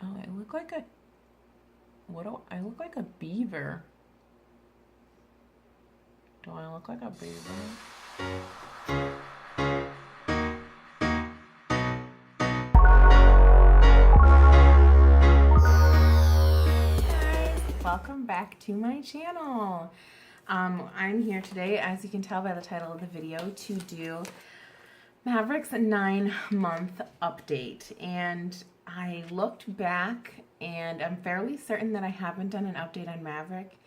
Oh, I look like a, what do I look like a beaver? Do I look like a beaver? Welcome back to my channel. I'm here today, as you can tell by the title of the video, to do Maverick's 9-month update. And I looked back and I'm fairly certain that I haven't done an update on Maverick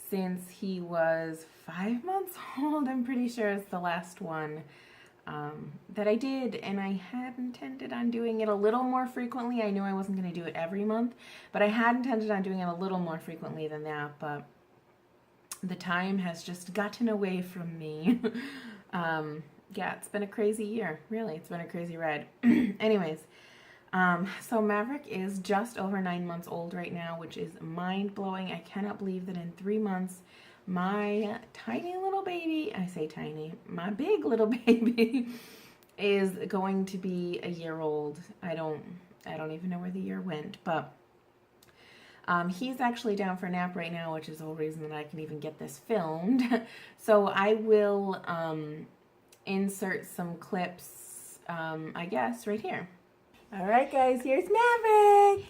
since he was 5 months old. I'm pretty sure it's the last one that I did, and I had intended on doing it a little more frequently. I knew I wasn't going to do it every month, but I had intended on doing it a little more frequently than that, but the time has just gotten away from me. Yeah, it's been a crazy year. Really, it's been a crazy ride. Anyways, so Maverick is just over 9 months old right now, which is mind-blowing. I cannot believe that in 3 months, my tiny little baby, I say tiny, my big little baby is going to be a year old. I don't even know where the year went, but he's actually down for a nap right now, which is the whole reason that I can even get this filmed. So I will insert some clips, I guess, right here. All right, guys, here's Maverick.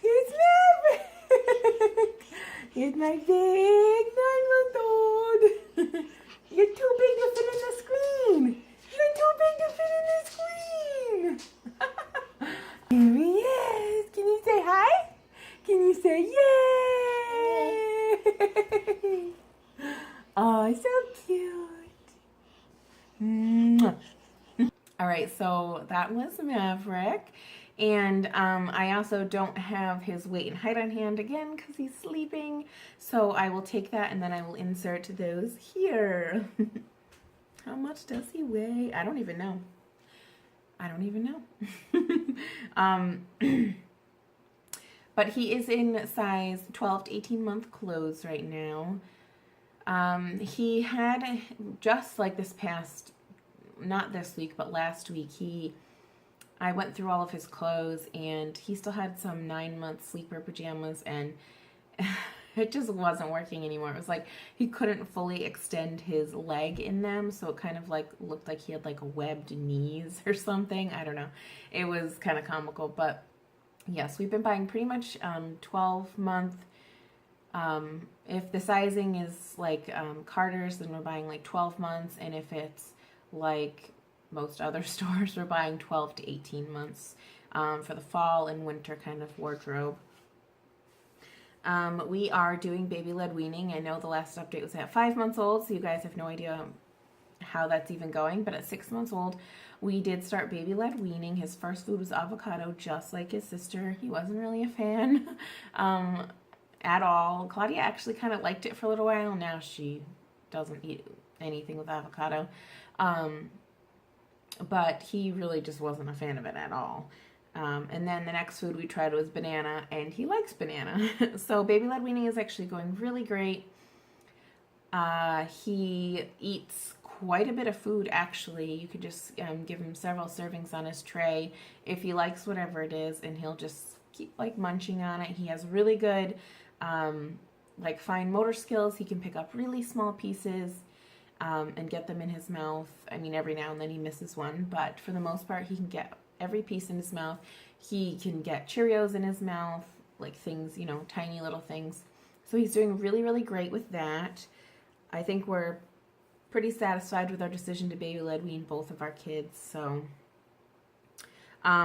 Here's Maverick. Here's my big 9-month-old. You're too big to fit in the screen. You're too big to fit in the screen. Here he is. Can you say hi? Can you say yay? Oh, so cute. Mwah. All right, so that was Maverick. And I also don't have his weight and height on hand again because he's sleeping. So I will take that and then I will insert those here. How much does he weigh? I don't even know. I don't even know. But he is in size 12 to 18 month clothes right now. He had just like this past, not this week, but last week, I went through all of his clothes and he still had some 9-month sleeper pajamas and it just wasn't working anymore. It was like he couldn't fully extend his leg in them, so it kind of like looked like he had like webbed knees or something. I don't know. It was kind of comical, but yes, we've been buying pretty much 12-month. If the sizing is like Carter's, then we're buying like 12 months, and if it's like most other stores, we're buying 12 to 18 months for the fall and winter kind of wardrobe. We are doing baby-led weaning. I know the last update was at 5 months old, so you guys have no idea how that's even going, but at 6 months old, we did start baby-led weaning. His first food was avocado, just like his sister. He wasn't really a fan at all. Claudia actually kind of liked it for a little while. Now she doesn't eat anything with avocado. But he really just wasn't a fan of it at all. And then the next food we tried was banana, and he likes banana. So baby-led weaning is actually going really great. He eats quite a bit of food, actually. You could just give him several servings on his tray if he likes whatever it is, and he'll just keep like munching on it. He has really good like fine motor skills. He can pick up really small pieces and get them in his mouth. I mean, every now and then he misses one, but for the most part, he can get every piece in his mouth. He can get Cheerios in his mouth, like things, you know, tiny little things. So he's doing really, really great with that. I think we're pretty satisfied with our decision to baby-led wean both of our kids. So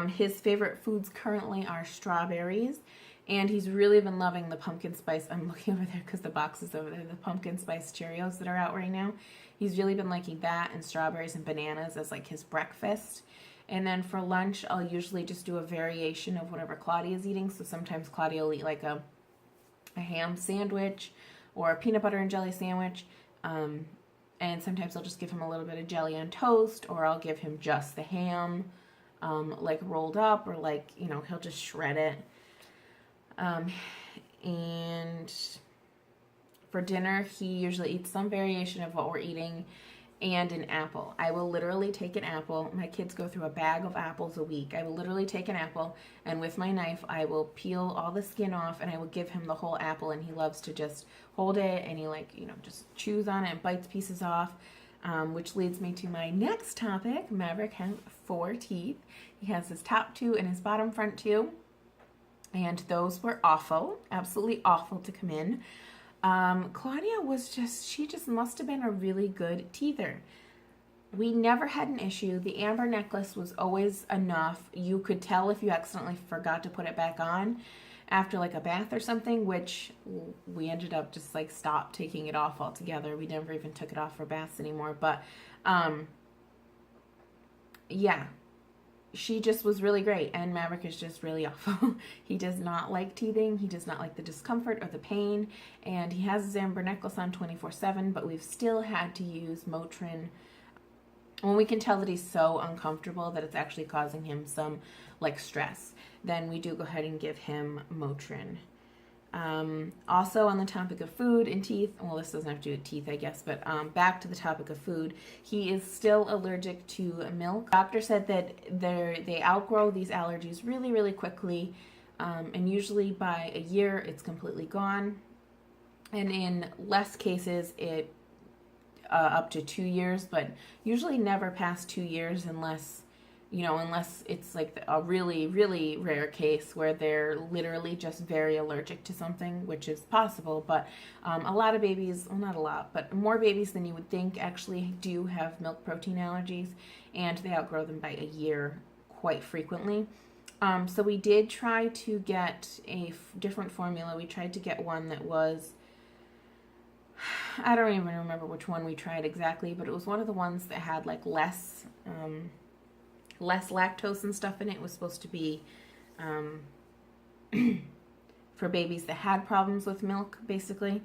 his favorite foods currently are strawberries, and he's really been loving the pumpkin spice. I'm looking over there because the box is over there. The pumpkin spice Cheerios that are out right now. He's really been liking that, and strawberries and bananas as like his breakfast. And then for lunch, I'll usually just do a variation of whatever Claudia is eating. So sometimes Claudia will eat like a ham sandwich or a peanut butter and jelly sandwich. And sometimes I'll just give him a little bit of jelly on toast, or I'll give him just the ham, like rolled up, or like, you know, he'll just shred it. And for dinner, he usually eats some variation of what we're eating. and an apple. I will literally take an apple. My kids go through a bag of apples a week. I will literally take an apple, and with my knife, I will peel all the skin off, and I will give him the whole apple, and he loves to just hold it, and he just chews on it and bites pieces off, which leads me to my next topic. Maverick has 4 teeth. He has his top 2 and his bottom front 2, and those were awful, absolutely awful to come in. Claudia she just must have been a really good teether. We never had an issue. The amber necklace was always enough. You could tell if you accidentally forgot to put it back on after like a bath or something, which we ended up just like stopped taking it off altogether. We never even took it off for baths anymore. But yeah, she just was really great, and Maverick is just really awful. He does not like teething. He does not like the discomfort or the pain, and he has his amber necklace on 24/7, but we've still had to use Motrin when we can tell that he's so uncomfortable that it's actually causing him some like stress. Then we do go ahead and give him Motrin. Also on the topic of food and teeth, well, this doesn't have to do with teeth, I guess, but back to the topic of food, he is still allergic to milk. Doctor said that they outgrow these allergies really, really quickly, and usually by a year it's completely gone, and in less cases it up to 2 years, but usually never past 2 years unless it's like a really, really rare case where they're literally just very allergic to something, which is possible. But a lot of babies, well, not a lot, but more babies than you would think actually do have milk protein allergies, and they outgrow them by a year quite frequently. So we did try to get a different formula. We tried to get one that was, I don't even remember which one we tried exactly, but it was one of the ones that had like less lactose and stuff in it. It was supposed to be for babies that had problems with milk, basically.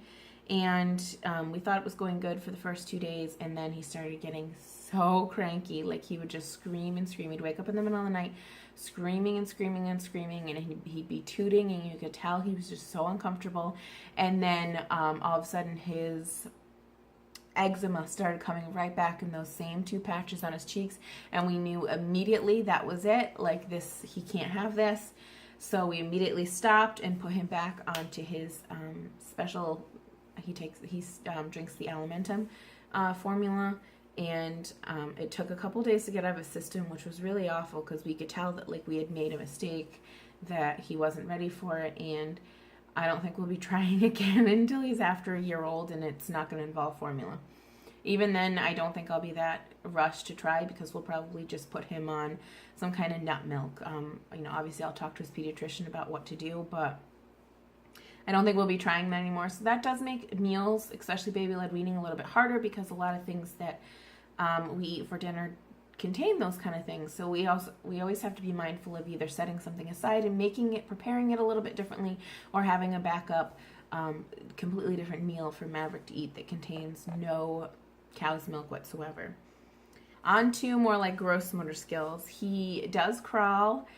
And we thought it was going good for the first 2 days, and then he started getting so cranky. Like, he would just scream and scream. He'd wake up in the middle of the night screaming and screaming and screaming, and he'd be tooting, and you could tell he was just so uncomfortable. And then all of a sudden his eczema started coming right back in those same 2 patches on his cheeks, and we knew immediately that was it. Like, this, he can't have this. So we immediately stopped and put him back onto his special, he drinks the Alimentum formula, and it took a couple days to get out of his system, which was really awful because we could tell that like we had made a mistake, that he wasn't ready for it. And I don't think we'll be trying again until he's after a year old, and it's not going to involve formula. Even then, I don't think I'll be that rushed to try, because we'll probably just put him on some kind of nut milk. Obviously I'll talk to his pediatrician about what to do, but I don't think we'll be trying that anymore. So that does make meals, especially baby-led weaning, a little bit harder, because a lot of things that we eat for dinner contain those kind of things. So we always have to be mindful of either setting something aside and preparing it a little bit differently, or having a backup, completely different meal for Maverick to eat that contains no cow's milk whatsoever. On to more like gross motor skills. He does crawl.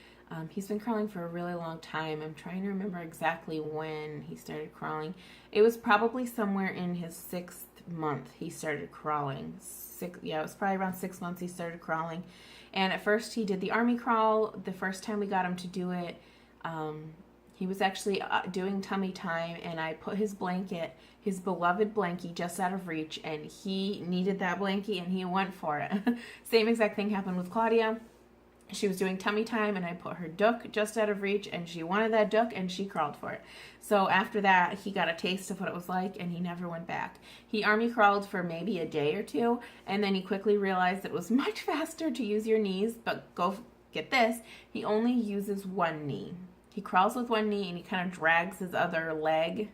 He's been crawling for a really long time. I'm trying to remember exactly when he started crawling. It was probably somewhere in his 6th month he started crawling. It was probably around 6 months he started crawling. And at first he did the army crawl. The first time we got him to do it, he was actually doing tummy time, and I put his blanket, his beloved blankie, just out of reach, and he needed that blankie, and he went for it. Same exact thing happened with Claudia. She was doing tummy time, and I put her duck just out of reach, and she wanted that duck, and she crawled for it. So after that, he got a taste of what it was like, and he never went back. He army crawled for maybe a day or 2, and then he quickly realized it was much faster to use your knees, but go get this, he only uses one knee. He crawls with one knee, and he kind of drags his other leg.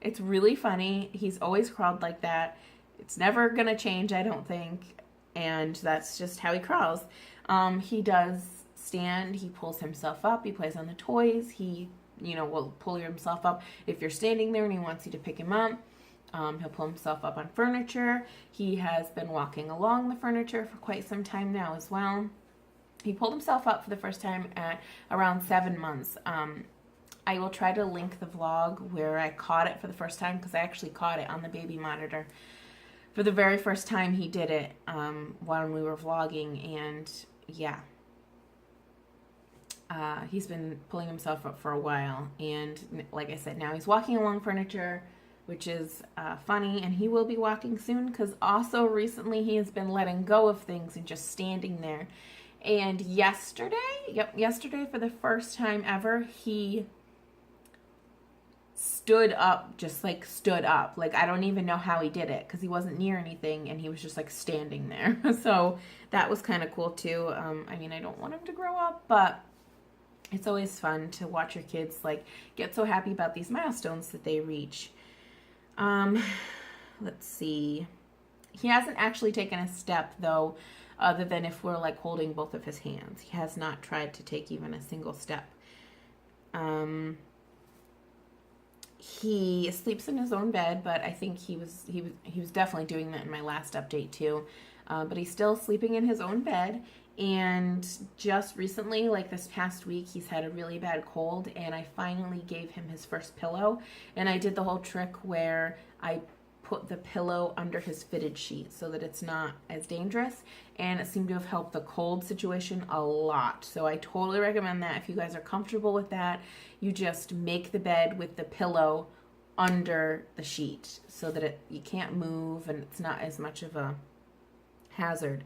It's really funny. He's always crawled like that. It's never going to change, I don't think, and that's just how he crawls. He does stand, he pulls himself up, he plays on the toys, he, will pull himself up if you're standing there and he wants you to pick him up. He'll pull himself up on furniture. He has been walking along the furniture for quite some time now as well. He pulled himself up for the first time at around 7 months. I will try to link the vlog where I caught it for the first time, because I actually caught it on the baby monitor. for the very first time he did it when we were vlogging, and yeah. He's been pulling himself up for a while, and like I said, now he's walking along furniture, which is funny, and he will be walking soon, because also recently he has been letting go of things and just standing there. And yesterday for the first time ever, he stood up, just like stood up. Like, I don't even know how he did it, because he wasn't near anything, and he was just like standing there. So that was kind of cool too. I mean, I don't want him to grow up, but it's always fun to watch your kids like get so happy about these milestones that they reach. Let's see. He hasn't actually taken a step though, other than if we're like holding both of his hands. He has not tried to take even a single step. He sleeps in his own bed, but I think he was definitely doing that in my last update too. But he's still sleeping in his own bed. And just recently, like this past week, he's had a really bad cold, and I finally gave him his first pillow. And I did the whole trick where I put the pillow under his fitted sheet so that it's not as dangerous, and it seemed to have helped the cold situation a lot. So I totally recommend that. If you guys are comfortable with that, you just make the bed with the pillow under the sheet so that you can't move and it's not as much of a hazard.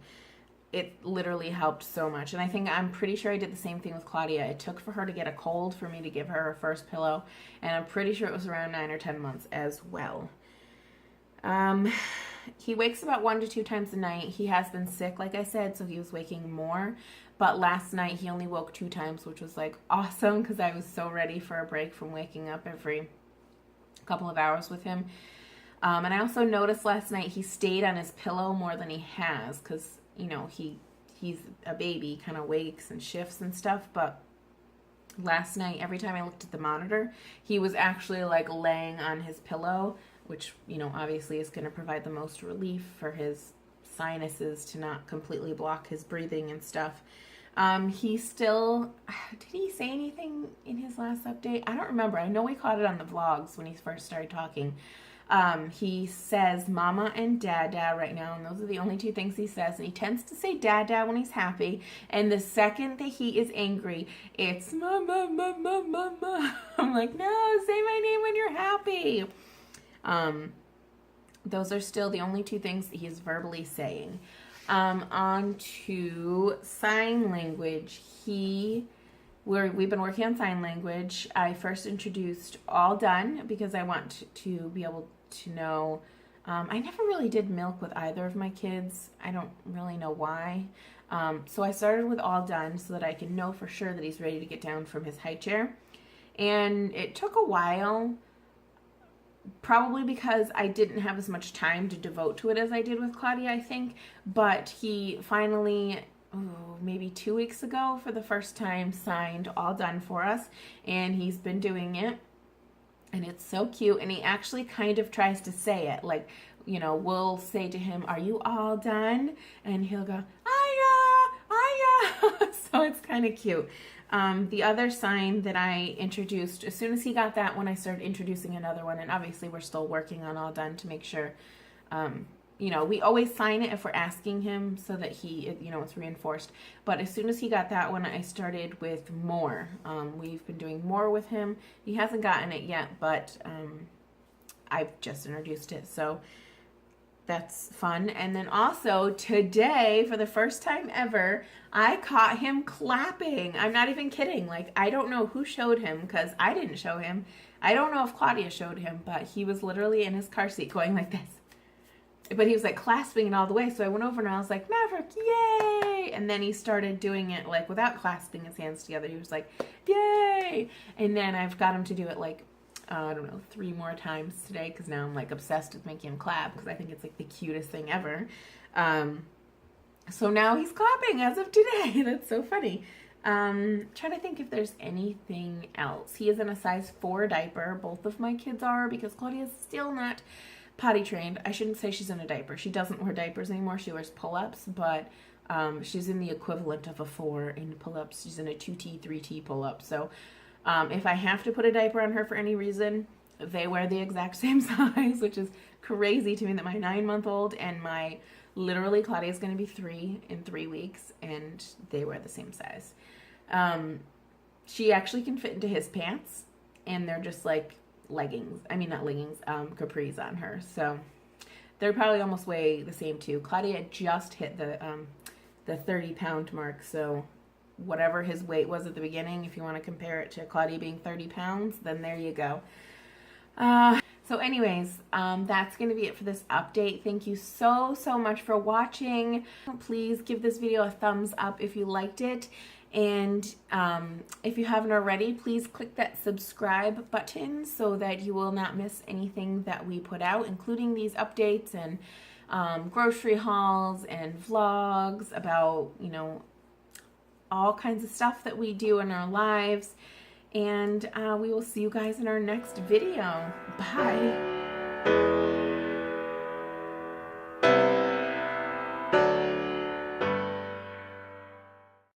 It literally helped so much. And I'm pretty sure I did the same thing with Claudia. It took for her to get a cold for me to give her her first pillow, and I'm pretty sure it was around 9 or 10 months as well. He wakes about 1 to 2 times a night. He has been sick, like I said, so he was waking more. But last night he only woke 2 times, which was like awesome, because I was so ready for a break from waking up every couple of hours with him. And I also noticed last night he stayed on his pillow more than he has, because you know, he's a baby, kind of wakes and shifts and stuff. But last night, every time I looked at the monitor, he was actually like laying on his pillow, which, you know, obviously is going to provide the most relief for his sinuses to not completely block his breathing and stuff. He still, did he say anything in his last update? I don't remember. I know we caught it on the vlogs when he first started talking. He says mama and dada right now, and those are the only 2 things he says. And he tends to say dada when he's happy, and the second that he is angry, it's mama, mama, mama. I'm like, no, say my name when you're happy. Those are still the only 2 things that he's verbally saying. On to sign language. We've been working on sign language. I first introduced all done because I want to be able to know. I never really did milk with either of my kids. I don't really know why. So I started with all done so that I can know for sure that he's ready to get down from his high chair. And it took a while, probably because I didn't have as much time to devote to it as I did with Claudia, I think. But he finally, maybe 2 weeks ago, for the first time, signed all done for us, and he's been doing it, and it's so cute. And he actually kind of tries to say it, like, you know, we'll say to him, are you all done? And he'll go, aya. So it's kind of cute. The other sign that I introduced, as soon as he got that one, I started introducing another one, and obviously we're still working on all done to make sure, you know, we always sign it if we're asking him so that you know, it's reinforced. But as soon as he got that one, I started with more. We've been doing more with him. He hasn't gotten it yet, but I've just introduced it. So that's fun. And then also today, for the first time ever, I caught him clapping. I'm not even kidding. Like, I don't know who showed him, because I didn't show him. I don't know if Claudia showed him, but he was literally in his car seat going like this. But he was like clasping it all the way. So I went over and I was like, Maverick, yay! And then he started doing it like without clasping his hands together. He was like, yay! And then I've got him to do it like, I don't know, 3 more times today, because now I'm like obsessed with making him clap, because I think it's like the cutest thing ever. So now he's clapping as of today. That's so funny. Trying to think if there's anything else. He is in a size 4 diaper. Both of my kids are, because Claudia's still not potty trained. I shouldn't say she's in a diaper. She doesn't wear diapers anymore. She wears pull-ups, but she's in the equivalent of a 4 in pull-ups. She's in a 2T, 3T pull-up. So if I have to put a diaper on her for any reason, they wear the exact same size, which is crazy to me that my 9-month-old and my literally Claudia is going to be 3 in 3 weeks, and they wear the same size. She actually can fit into his pants, and they're just like leggings. I mean, not leggings, capris on her. So they're probably almost weigh the same too. Claudia just hit the 30-pound mark, so whatever his weight was at the beginning, if you want to compare it to Claudia being 30 pounds, then there you go. So anyways, that's going to be it for this update. Thank you so much for watching. Please give this video a thumbs up if you liked it. And if you haven't already, please click that subscribe button so that you will not miss anything that we put out, including these updates and grocery hauls and vlogs about, you know, all kinds of stuff that we do in our lives. And we will see you guys in our next video. Bye.